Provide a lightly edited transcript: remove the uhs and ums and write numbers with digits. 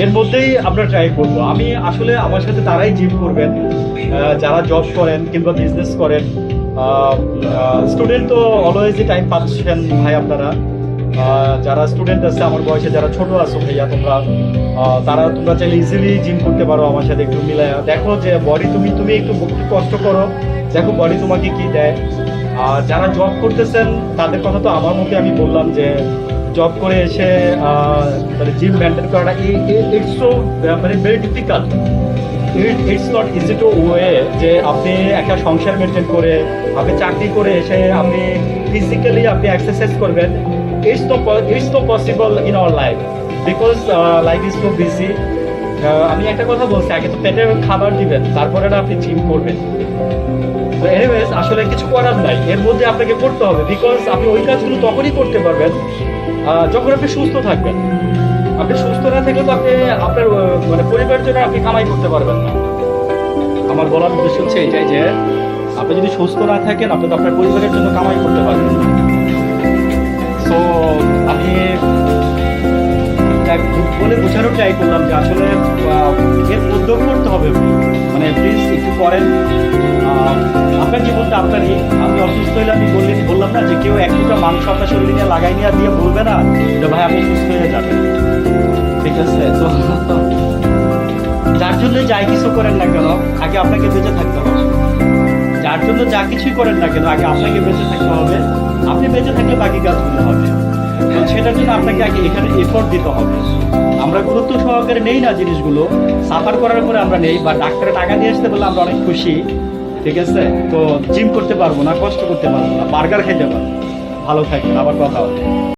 এর মধ্যেই আমরা ট্রাই করবো। আমি আসলে আমার সাথে তারাই জিম করবেন যারা জব করেন কিংবা বিজনেস করেন। স্টুডেন্ট তো অলওয়েজই টাইম পাচ্ছেন ভাই আপনারা। যারা স্টুডেন্ট আছে আমার বয়সে, যারা ছোট আছো ভাইয়া তোমরা, তোমরা চাইলে ইজিলি জিম করতে পারো আমার সাথে। একটু মিলায় দেখো যে বডি তুমি তুমি একটু কষ্ট করো, দেখো বডি তোমাকে কি দেয়। আর যারা জব করতেছেন তাদের কথা তো আমার মতে আমি বললাম যে জব করে এসে মানে জিম মেনটেন করাটা ইটস সো মানে very difficult. It's not easy to way যে আপনি একটা সংসার মেনটেন করে আপনি চাকরি করে এসে আপনি ফিজিক্যালি আপনি এক্সারসাইজ করবেন। ইটস তো possible in our life because life is so busy. আমি একটা কথা বলছি, আগে তো পেটের খাবার দিবেন তারপরে না আপনি জিম করবেন। তো এনিওয়েজ আসলে কিছু করার নাই, এর মধ্যে আপনাকে করতে হবে বিকজ আপনি ওই কাজগুলো তখনই করতে পারবেন যখন আপনি সুস্থ থাকবেন। আপনি সুস্থ না থাকলে তো আপনি আপনার মানে পরিবারের জন্য আপনি কামাই করতে পারবেন না। আমার বলার উদ্দেশ্য হচ্ছে এটাই যে আপনি যদি সুস্থ না থাকেন আপনি তো আপনার পরিবারের জন্য কামাই করতে পারবেন না। সো আমি বলে বোঝানোর ট্রাই করলাম যে আসলে এর উদ্যোগ করতে হবে। মানে প্লিজ একটু করেন, আপনার জীবনটা আপনারই। আমি অসুস্থ হইলে আমি বললাম না যে কেউ এক টুকরা মাংস আপনার শরীরে নিয়ে লাগাই নিয়ে দিয়ে বলবে না যে ভাই আপনি সুস্থ হয়ে যাবেন, ঠিক আছে? তো যার জন্য যাই কিছু করেন না কেন আগে আপনাকে বেঁচে থাকতে হবে। যার জন্য যা কিছুই করেন না কেন আগে আপনাকে বেঁচে থাকতে হবে। আপনি বেঁচে থাকলে বাকি কাজগুলো হবে। তো সেটার জন্য আপনাকে আগে এখানে এফোর্ট দিতে হবে। আমরা গুরুত্ব সহকারে নেই না জিনিসগুলো, সাফার করার পরে আমরা নেই, বা ডাক্তারে টাকা দিয়ে আসতে বলে আমরা অনেক খুশি, ঠিক আছে? তো জিম করতে পারবো না, কষ্ট করতে পারবো না, বার্গার খেতে পারবো। ভালো থাকবেন, আবার কথা হবে।